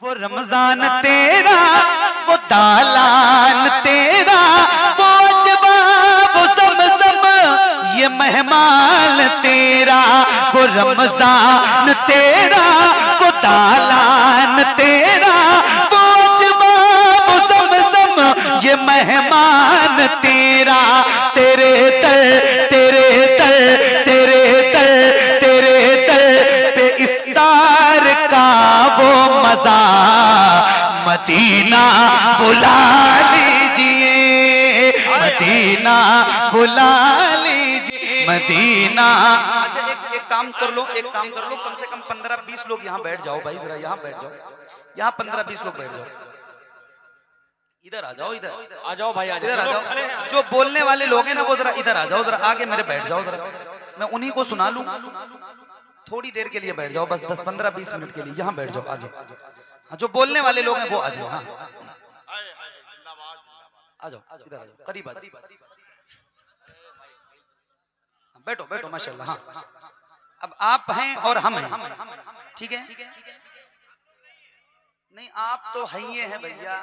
वो रमजान तेरा, वो दालान तेरा, वो अजवा, वो ज़मज़म, ये मेहमान तेरा। वो रमजान तेरा, वो दालान तेरा, वो अजवा, वो ज़मज़म, ये मेहमान तेरा। तेरे दर, तेरे दर, तेरे दर, तेरे दर पे इफ्तार का वो मजा मदीना बुला लीजिए, मदीना बुला लीजिए, मदीना। अच्छा एक काम कर लो, एक काम कर लो, कम से कम 15-20 लोग यहाँ बैठ जाओ भाई, जरा यहाँ बैठ जाओ, यहाँ 15-20 लोग बैठ जाओ। इधर आ जाओ, इधर आ जाओ भाई, इधर आ जाओ। जो बोलने वाले लोग हैं ना वो जरा इधर आ जाओ, जरा आगे मेरे बैठ जाओ, जरा मैं उन्हीं को सुना लूं। थोड़ी देर के लिए बैठ जाओ, बस 10-15-20 मिनट के लिए यहाँ बैठ जाओ आगे। हाँ, जो बोलने वाले लोग हैं वो आ जाओ। हाँ आ जाओ, इधर आ जाओ, करीब आ जाओ, बैठो बैठो माशाल्लाह। हाँ अब आप हैं और हम हैं, ठीक है? नहीं आप तो हैं ही हैं भैया।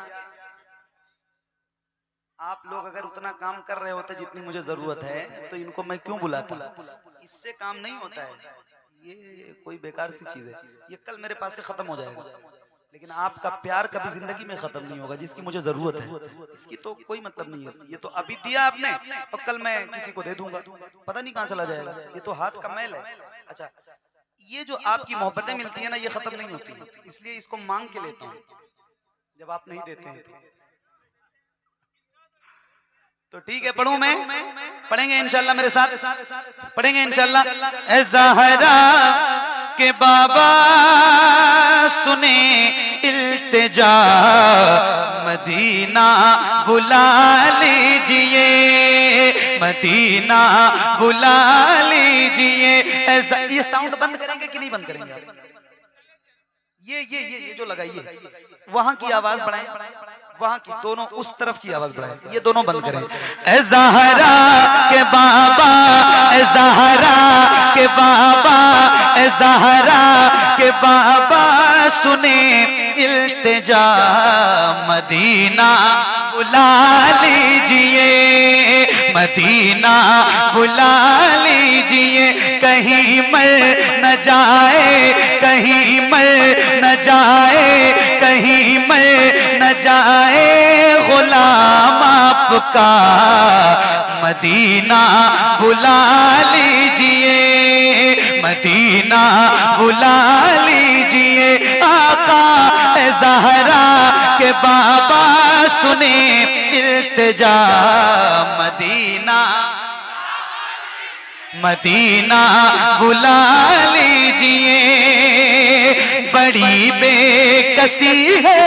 आप लोग अगर उतना काम कर रहे होते जितनी मुझे जरूरत है तो इनको मैं क्यों बुलाता? इससे काम नहीं होता है, ये कोई बेकार सी चीज है। ये कल मेरे पास से खत्म हो जाएगा, लेकिन आपका प्यार कभी जिंदगी में खत्म नहीं होगा जिसकी मुझे जरूरत है। इसकी तो कोई मतलब नहीं है, ये तो अभी दिया आपने और कल मैं किसी को दे दूंगा, पता नहीं कहाँ चला जाएगा। ये तो हाथ का मैल है। अच्छा ये जो आपकी मोहब्बतें मिलती है ना ये खत्म नहीं होती है, इसलिए इसको मांग के लेता हूँ जब आप नहीं देते हैं तो ठीक है। पढ़ूं मैं? पढ़ेंगे इंशाल्लाह मेरे साथ, पढ़ेंगे इंशाल्लाह। ए ज़हरा के बाबा सुने इल्तिजा, मदीना बुला लीजिए, मदीना बुला लीजिए। ये साउंड बंद करेंगे कि नहीं बंद करेंगे? ये जो लगाइए वहां की आवाज बढ़ाएं, वहां की दोनों उस तरफ की आवाज बढ़ाएं, ये दोनों बंद करें। ए ज़हरा के बाबा, ए ज़हरा के बाबा, ए ज़हरा के बाबा सुने इल्तिजा, मदीना बुला लीजिए, मदीना बुला लीजिए। कहीं मर न जाए, कहीं मर न जाए, कहीं मर न जाए गुलाम आपका, मदीना बुला लीजिए, मदीना बुला लीजिए। आका ए ज़हरा के बाबा सुने इल्तिजा, मदीना मदीना बुला लीजिए। बड़ी बेकसी है,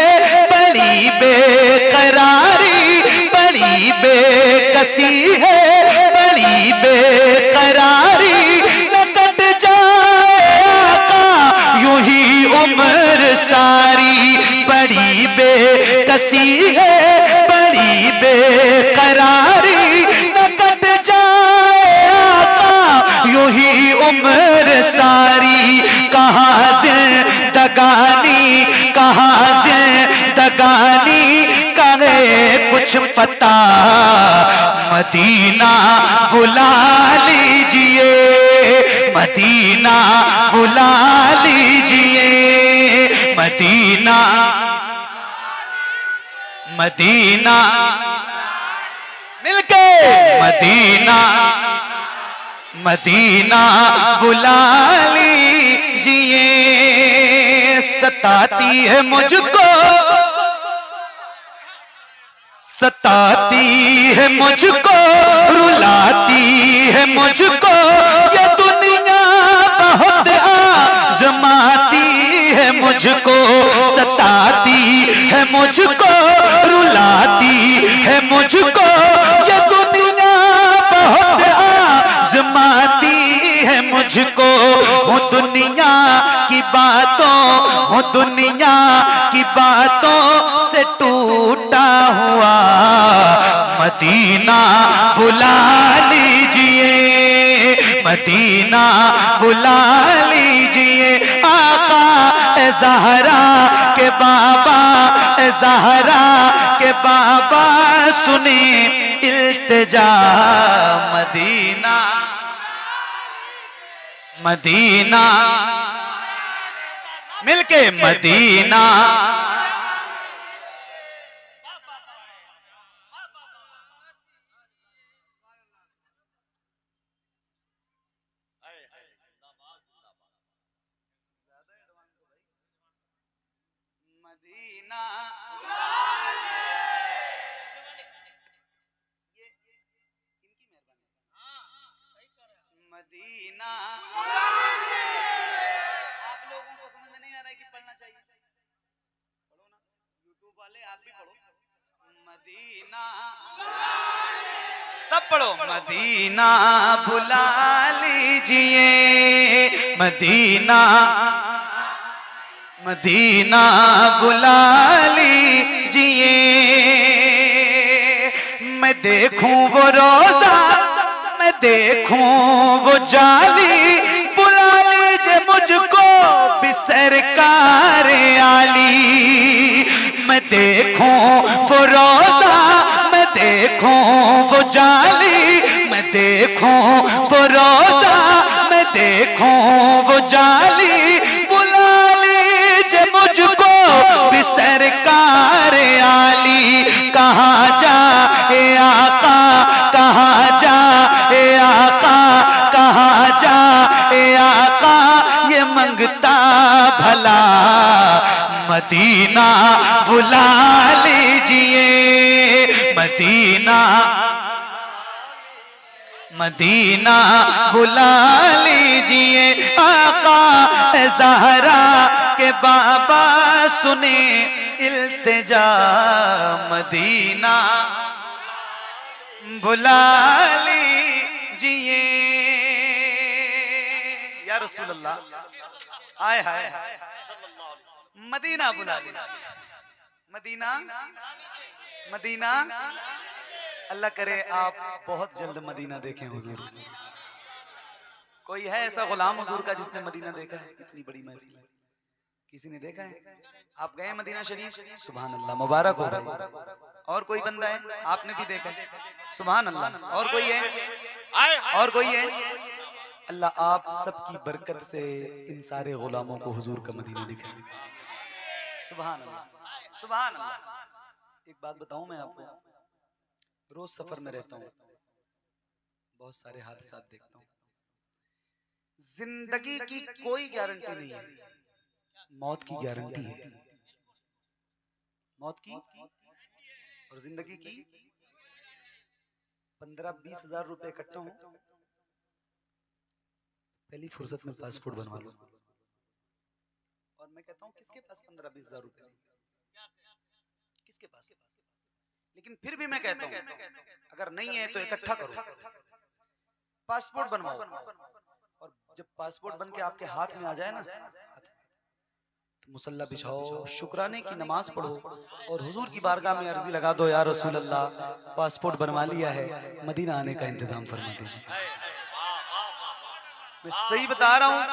बड़ी बेकरारी, बड़ी बेकसी है, बड़ी बेकरारी। न कट जाए आका यूं ही उम्र सारी, बड़ी बेकसी है, बड़ी बेकरारी। न कट जाए आका यूं ही उम्र सारी। कहाँ जिंदगानी, कहाँ जिंदगानी करे कुछ पता, मदीना बुला लीजिए, मदीना बुला लीजिए, मदीना मदीना मिलके मदीना मदीना बुला लीजिए। सताती है मुझको, सताती है मुझको, रुलाती है मुझको, ये दुनिया बहुत आज़माती है मुझको। सताती है मुझको, रुलाती है मुझको, ये दुनिया बहुत आज़माती है मुझको। हूँ दुनिया की बातों, हूँ दुनिया की बातों से टूटा हुआ, मदीना बुला लीजिए, मदीना बुला लीजिए। आका ए ज़हरा के बाबा ज़हरा के बाबा सुने इल्तिजा मदीना मदीना मिलके मदीना मदीना मदीना आप लोगों को समझ में नहीं आ रहा है कि पढ़ना चाहिए? पढ़ो ना, यूट्यूब वाले आप भी पढ़ो। मदीना सब पढ़ो। मदीना बुला लीजिए मदीना मदीना बुला लीजिए। मैं देखूं वो रोजा मैं देखूं वो जाली बुला लीजिए मुझको भी सरकार आली। मैं देखूं वो रोजा मैं देखूं वो जाली मैं देखूं वो रोजा मैं देखूं वो जाली बुला लीजिए मुझको भी सरकार आली। कहाँ जा ए आका कहाँ जा ए आका कहाँ जा ए आका ये मंगता भला मदीना बुला लीजिए मदीना मदीना बुला लीजिए। आका ज़हरा के बाबा सुने इल्तिजा मदीना बुला लीजिए। या रसूल अल्लाह आए हाय मदीना बुला लीजिए मदीना मदीना। अल्लाह करे आप बहुत जल्द मदीना देखें हुजूर। कोई है ऐसा गुलाम हुजूर का जिसने मदीना देखा है? कितनी बड़ी महफिल है, किसी ने देखा है? आप गए मदीना शरीफ? सुभान अल्लाह, मुबारक हो भाई। और कोई बंदा है आपने भी देखा है? सुभान अल्लाह। और कोई है? और कोई है? अल्लाह आप सबकी बरकत से इन सारे गुलामों को हुजूर का मदीना दिखाए। सुभान अल्लाह सुभान अल्लाह। एक बात बताऊं मैं आपको, रोज सफर में रहता हूँ, बहुत सारे हादसा देखता हूँ। जिंदगी की कोई गारंटी नहीं है, मौत की गारंटी है। मौत की और जिंदगी की 15-20 हजार रुपए इकट्ठा हो, पहली फुर्सत में पासपोर्ट बनवा लो। और मैं कहता हूँ किसके पास 15-20 हजार रुपए? किसके पास? लेकिन फिर भी मैं कहता हूँ अगर नहीं है तो इकट्ठा करो, पासपोर्ट बनवाओ। और जब पासपोर्ट बन के आपके हाथ में आ जाए ना, तो मुसल्ला बिछाओ, शुक्राने की नमाज पढ़ो और हुजूर की बारगाह में अर्जी लगा दो, या रसूल अल्लाह पासपोर्ट बनवा लिया है, मदीना आने का इंतजाम फरमा दीजिए। मैं सही बता रहा हूँ,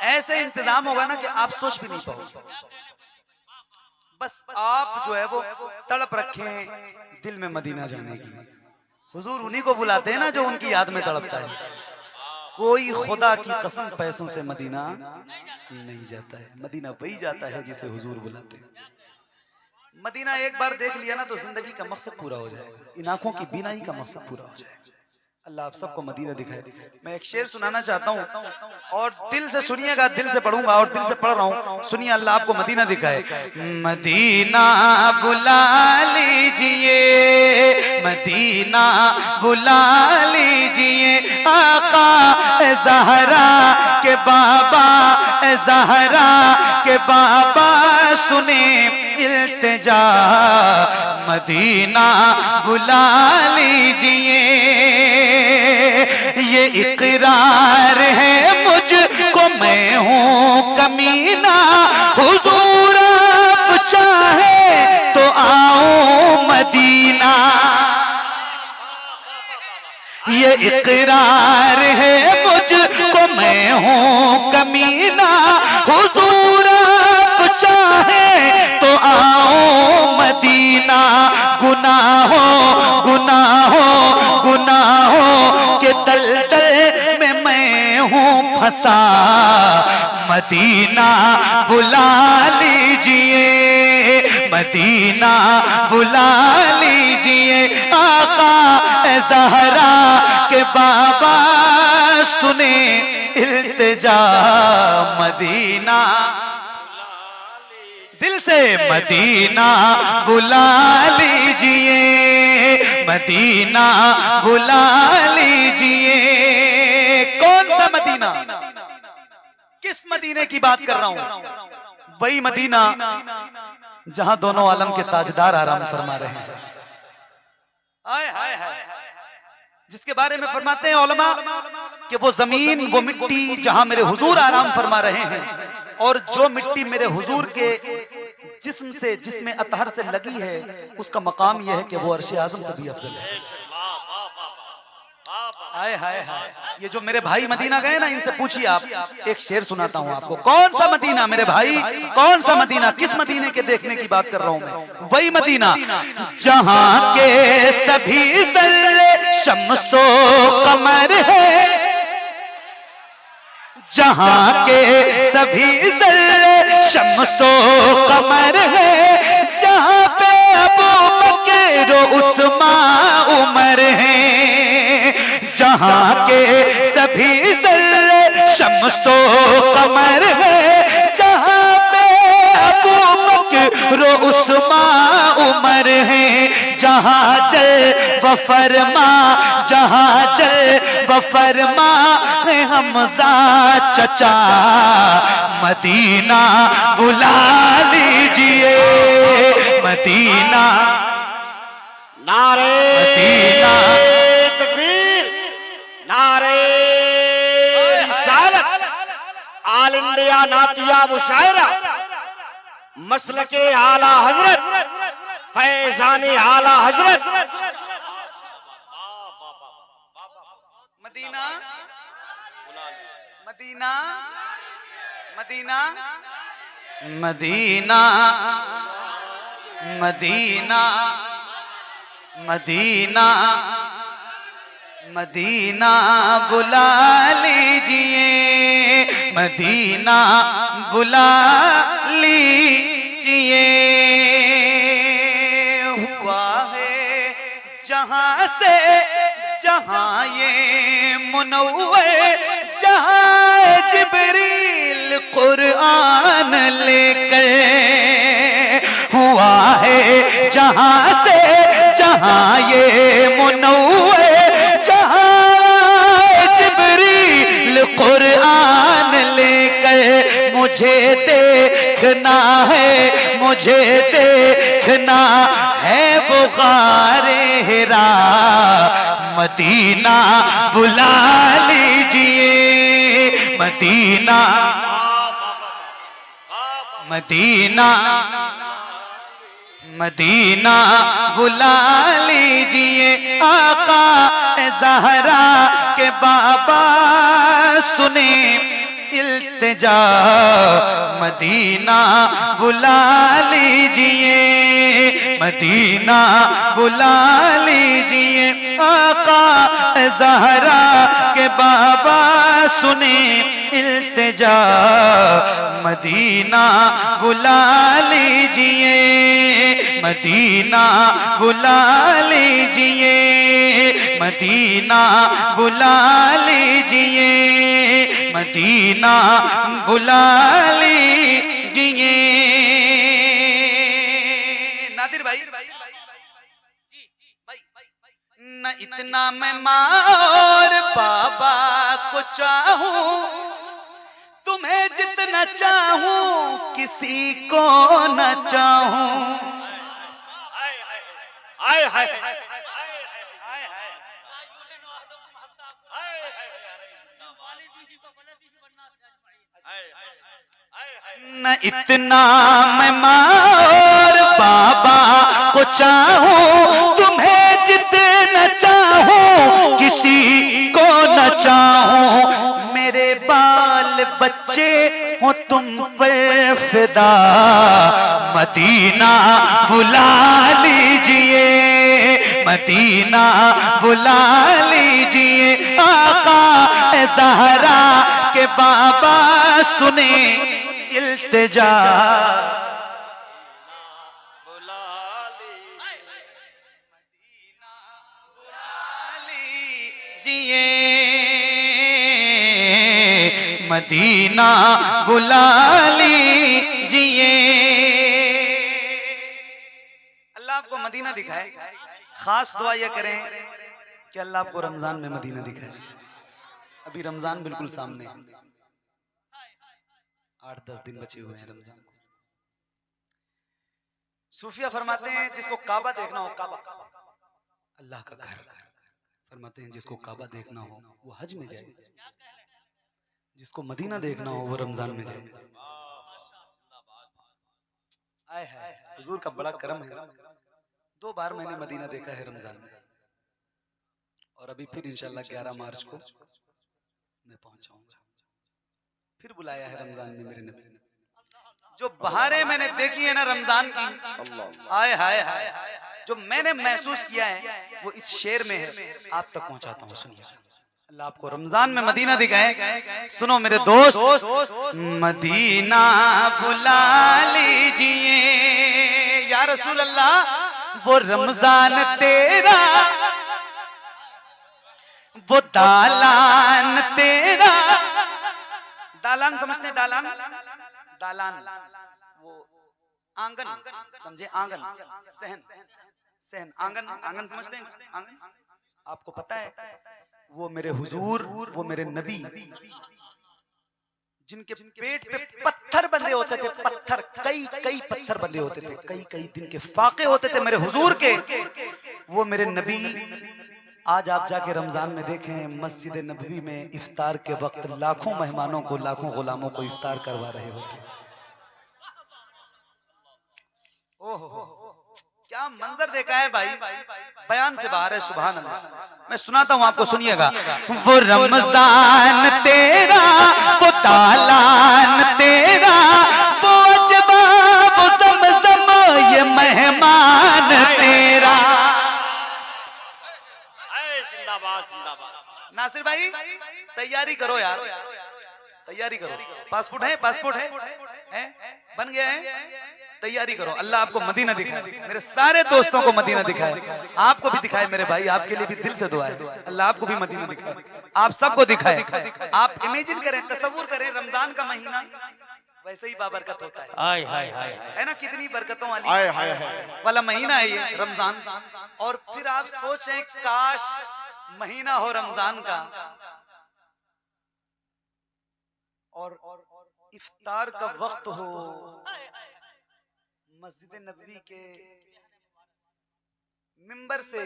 ऐसे इंतजाम होगा ना कि आप सोच भी नहीं पाओगे। बस आप जो है वो तड़प रखें दिल में मदीना जाने की। हुजूर उन्हीं को बुलाते हैं ना जो उनकी याद में तड़पता है। कोई खुदा की कसम पैसों से मदीना नहीं जाता है, मदीना वही जाता है जिसे हुजूर बुलाते हैं। मदीना एक बार देख लिया ना तो जिंदगी का मकसद पूरा हो जाएगा, इन आंखों की बीनाई का मकसद पूरा हो जाएगा। अल्लाह आप सबको मदीना दिखाए। मैं एक शेर सुनाना चाहता हूँ और दिल से सुनिएगा, दिल से पढ़ूंगा और दिल से पढ़ रहा हूँ, सुनिए। अल्लाह आपको मदीना दिखाए। मदीना बुला लीजिए मदीना बुला लीजिए। आका ज़हरा के बाबा ज़हरा के बाबा सुने इल्तिजा मदीना बुला लीजिए। ये इकरार है मुझको मैं हूँ कमीना, हुजूर आप चाहे तो आओ मदीना। ये इकरार है मुझको मैं हूँ कमीना, हुजूर आप चाहे हंसा, मदीना बुला लीजिए, मदीना बुला लीजिए। आका ज़हरा के बाबा सुने इल्तिजा, मदीना दिल से मदीना बुला लीजिए, मदीना बुला लीजिए। कौन सा मदीना? किस मदीने की बात कर रहा हूं? वही मदीना जहां दोनों आलम के ताजदार आराम फरमा रहे हैं। हाय हाय हाय, जिसके बारे में फरमाते हैं उलमा कि वो जमीन, वो मिट्टी जहां मेरे हुजूर आराम फरमा रहे हैं, और जो मिट्टी मेरे हुजूर के जिस्म से, जिसमें अतहर से लगी है, उसका मकाम यह है कि वो अर्श आज़म से भी अफजल है। हाय हाय हाय, ये जो मेरे भाई मदीना गए ना, इनसे पूछिए आप। एक शेर सुनाता हूं आपको। कौन सा मदीना मेरे भाई, कौन सा मदीना? किस मदीने के देखने की बात कर रहा हूं मैं? वही मदीना जहां के सभी ज़र्रे शम्सो कमर है, जहां के सभी ज़र्रे शम्सो कमर है, जहां पे अबू बकर उस्मान उमर है, जहां के सभी ज़र्रे शम्सो कमर है, जहां पे अबू बकर उस्मान उमर है, जहां जल व फरमा, जहां जल व फरमा है हमजा चचा, मदीना बुला लीजिए, मदीना। नारे मदीना तकबीर, नारे रिसालत, आल इंडिया नातिया मुशायरा, मसलके आला हजरत, फैजाने आला हजरत। Medina Medina Medina Medina Medina Medina Medina बुला लीजिए, मदीना बुला लीजिए। हुआ है जहां से जहां ये मुनव्वर, जहां जिब्रील कुरान लेकर, हुआ है जहां से जहां ये मुनव्वर, जहां जिब्रील कुरान लेकर। मुझे देखना है, मुझे देखना है वो गारे हिरा, मदीना बुला लीजिए, मदीना मदीना मदीना बुला लीजिए। आका ज़हरा के बाबा सुने इल्तिजा, मदीना बुला लीजिए, मदीना बुला लीजिए। आका ज़हरा के बाबा सुने इल्तिजा, मदीना बुला लीजिए, मदीना बुला लीजिए, मदीना बुला लीजिए, मदीना बुला लीजिए। नादिर भाई, न इतना मैं माँ और बाबा को चाहूं, तुम्हें जितना चाहूं किसी को न चाहूं। न इतना मैं माँ और बाबा को चाहूं, तुम्हें जितना चाहूं किसी को न चाहूं। मेरे बाल बच्चे हो तुम पर फिदा, मदीना बुला लीजिए, मदीना बुला लीजिए। आका ज़हरा के बाबा सुने इल्तिजा, मदीना बुला लीजिए। अल्लाह आपको मदीना दिखाए। खास दुआ ये करें कि अल्लाह आपको रमजान में मदीना दिखाए। अभी रमजान बिल्कुल सामने है, 8-10 दिन बचे हुए हैं रमजान को। सूफिया फरमाते हैं जिसको काबा देखना हो, काबा अल्लाह का घर, फरमाते हैं जिसको काबा देखना हो वो हज में जाए, जिसको मदीना देखना हो वो रमजान में जाए। आए हाय, हुजूर का बड़ा करम है। 2 बार मैंने मदीना देखा है रमजान में, और अभी फिर इंशाल्लाह 11 मार्च को मैं पहुंचाऊंगा। फिर बुलाया है रमजान में मेरे नबी ने। जो बहारें मैंने देखी है ना रमजान की, आए हाय हाय, जो मैंने महसूस किया है वो इस शेर में है, आप तक पहुंचाता हूँ। सुनिए, अल्लाह आपको रमजान में मदीना दिखाए। सुनो मेरे दोस्त, मदीना बुला लीजिए या रसूल अल्लाह, वो रमजान तेरा, वो दालान तेरा। दालान समझते हैं? दालान, दालान वो आंगन, समझे? आंगन, सहन, सहन, आंगन, आंगन समझते हैं? आंगन आपको पता है, वो मेरे हुजूर, वो मेरे नबी, जिनके पेट पे पत्थर बंधे होते थे, पत्थर, कई कई पत्थर बंधे होते थे, कई कई दिन के फाके होते थे मेरे हुजूर के, वो मेरे नबी आज आप जाके रमजान में देखें, मस्जिद नबवी में इफ्तार के वक्त लाखों मेहमानों को, लाखों गुलामों को इफ्तार करवा रहे होते। ओहो, क्या मंजर देखा है भाई, बयान से बाहर है। सुभान अल्लाह। मैं सुनाता हूँ आपको, सुनिएगा। वो रमजान तेरा, वो तालान तेरा, वो अजबा, वो ज़मज़म, ये मेहमान तेरा। नासिर भाई तैयारी करो यार, तैयारी करो। पासपोर्ट है? पासपोर्ट है? बन गया है? तैयारी करो। अल्लाह आपको मदीना दिखाए, मेरे सारे दोस्तों को मदीना दिखाए, आपको भी दिखाए मेरे भाई, आपके लिए भी दिल से दुआ है। अल्लाह आपको भी मदीना दिखाए, आप सबको दिखाए। आप इमेजिन करें, तसव्वुर करें, रमजान का महीना वैसे ही बाबरकत होता है। आय हाय हाय, है ना? कितनी बरकतों वाला महीना है ये रमजान। और फिर आप सोचें, काश महीना हो रमजान का और इफ्तार का वक्त हो, मस्जिद नबवी के मिंबर से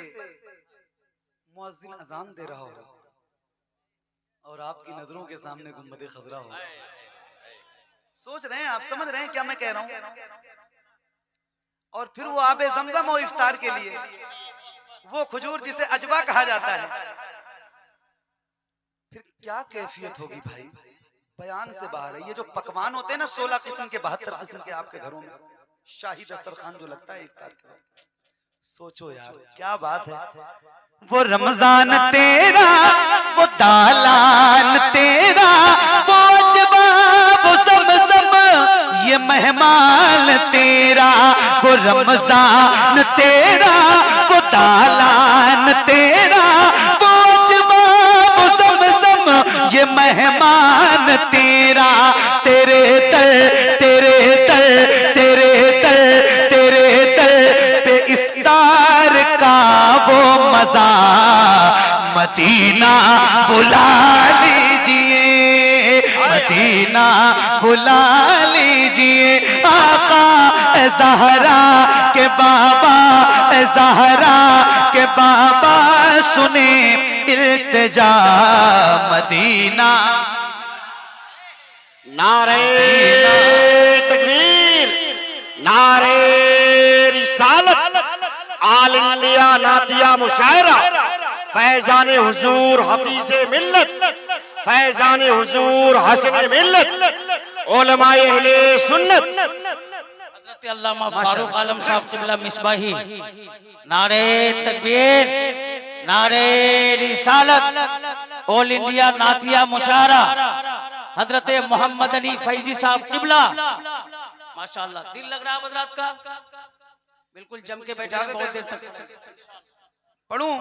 मुअज्जिन अजान दे रहा हो और आपकी नजरों के सामने गुंबद खजरा हो। सोच रहे हैं आप, समझ रहे हैं क्या मैं कह रहा हूं? और फिर वो आबे ज़मज़म हो इफ्तार के लिए, वो खजूर जिसे अजवा कहा जाता है, फिर क्या कैफियत होगी भाई, बयान से बाहर है। ये जो पकवान होते हैं ना, 16 किस्म के, 72 किस्म के आपके घरों में शाही दस्तरखान जो लगता है इफ्तार के वक्त, सोचो यार क्या बात है। वो रमजान तेरा, वो दालान तेरा, वो अजबा, वो ज़मज़म, ये मेहमान तेरा। वो रमजान तेरा, वो दालान तेरा, वो अजबा, वो ज़मज़म, ये मेहमान तेरा। तेरे तर, तेरे तर, तेरे तर, तेरे तर पे इफ्तार का वो मजा, मदीना बुला लीजिए, मदीना बुला लीजिए। आका ज़हरा के बाबा, ज़हरा के बाबा सुने इल्तिजा, मदीना। नारे तकबीर, नारे रिसालत, आल इंडिया नातिया मुशायरा, फैजान हुजूर हफीज़े मिल्लत, फैजान हुजूर हसन मिल्लत, उलमाए अहले सुन्नत, हज़रत अल्लामा फारूक आलम साहब क़िबला मिसबाही। नारे तकबीर, नारे रिसालत, ऑल इंडिया नातिया मुशायरा, हजरत मोहम्मद अली फैजी साहब किबला। माशाअल्लाह, दिल लग रहा है हजरत का, बिल्कुल जम के बैठा है बहुत देर तक। पढ़ूं?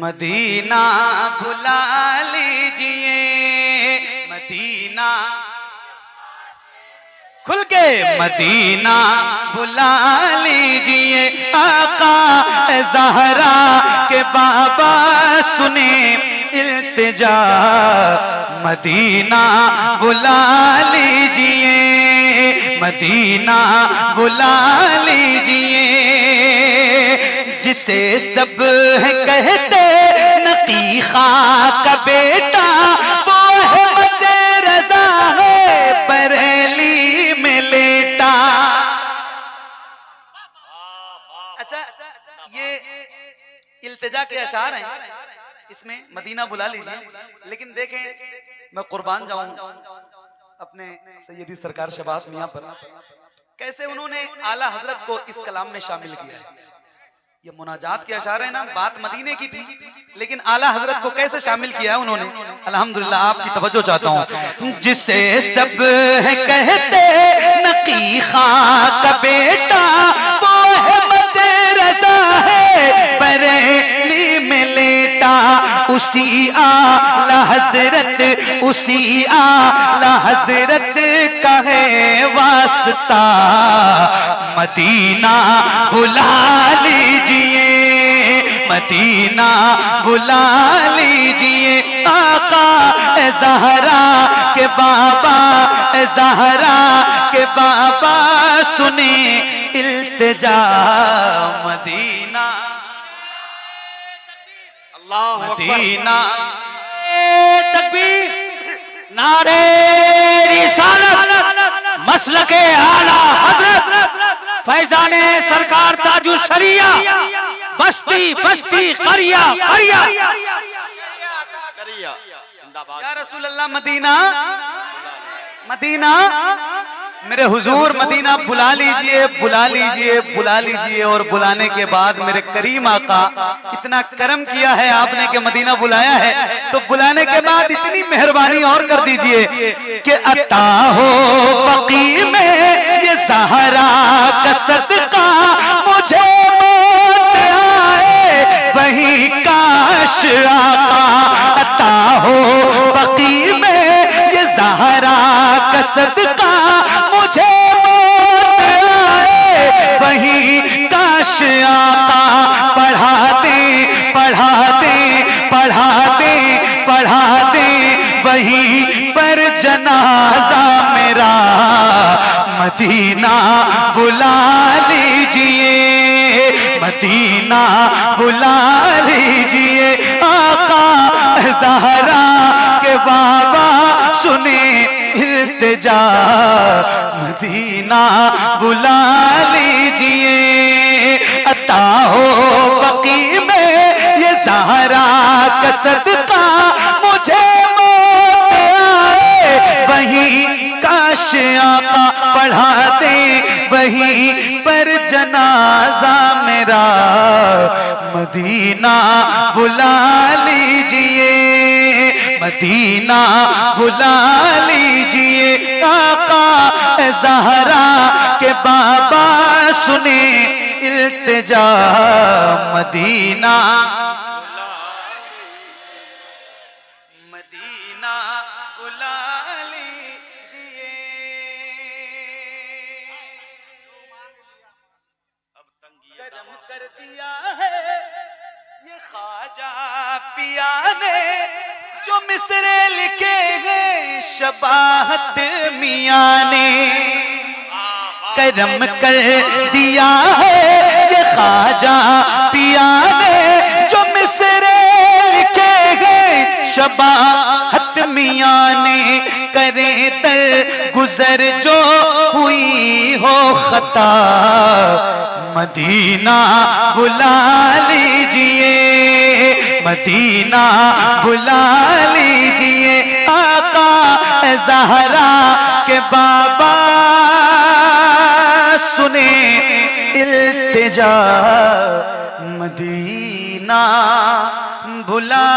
मदीना बुला लीजिए, मदीना खुल के मदीना बुला लीजिए, आका ज़हरा के बाबा सुने इल्तिजा, मदीना बुला लीजिए, मदीना बुला लीजिए, जिसे सब कहते नकी खां का बेटा, वो अहमद रज़ा है बरेली में लेटा। अच्छा, ये इल्तिजा के अशार हैं, इसमें मदीना बुला लीजिए, लेकिन देखें मैं कुर्बान जाऊं अपने सैयदी सरकार शबाब मियां पर, कैसे उन्होंने आला हजरत को इस कलाम में शामिल किया है। ये मुनाजात के अशार है ना, बात मदीने की थी, लेकिन आला हजरत को कैसे शामिल किया है उन्होंने। अल्हम्दुलिल्लाह, आपकी तवज्जो चाहता हूँ। जिसे सब कहते नकी खां का बेटा, वो अहमद रज़ा है बरेली में लेटा, उसी आला हजरत, उसी आला हजरत का है वास्ता, मदीना बुला लीजिए, मदीना बुला लीजिए, आका ज़हरा के बाबा, ज़हरा के बाबा सुने इल्तिजा, मदीना मदीना। तकबीर, नारे रिसालत, मसलके आला हजरत फैजाने सरकार ताजुल शरिया, बस्ती बस्ती करिया करिया। या रसूल अल्लाह, मदीना मदीना, मेरे हुजूर मदीना बुला लीजिए, बुला लीजिए, बुला लीजिए। और बुलाने के बाद मेरे करीम आका, इतना करम किया है आपने कि मदीना बुलाया है, तो बुलाने के बाद इतनी मेहरबानी और कर दीजिए कि अता हो बकी में ये ज़हरा का सदका, मुझे मौत आए वही काश आका, अता हो बकी में ये ज़हरा का सदका, मुझे मौत आए वही काश आका, पढ़ा दे पढ़ा दे पढ़ा दे पढ़ा दे वही पर जनाजा मेरा, मदीना बुला लीजिए, मदीना बुला लीजिए, आका ज़हरा के बाबा सुने इल्तिजा, मदीना बुला लीजिए, अता हो बकी में ये ज़हरा का सदका, मुझे मौत आए वही काश आका, पढ़ा दे वही पर जनाजा मेरा, मदीना बुला लीजिए, मदीना बुला लीजिए, आका ज़हरा के बाबा सुने इल्तिजा, मदीना मदीना बुला लीजिए। करम कर दिया है ये ख्वाजा पिया ने, जो मिसरे लिखे हैं शबाहत मियां ने, करम कर दिया है ये ख्वाजा पिया ने, जो मिसरे लिखे हैं शबाहत मियां ने, करे तर गुजर जो हुई हो खता, मदीना बुला लीजिए, मदीना बुला लीजिए, आका ज़हरा के बाबा सुने इल्तिजा, मदीना बुला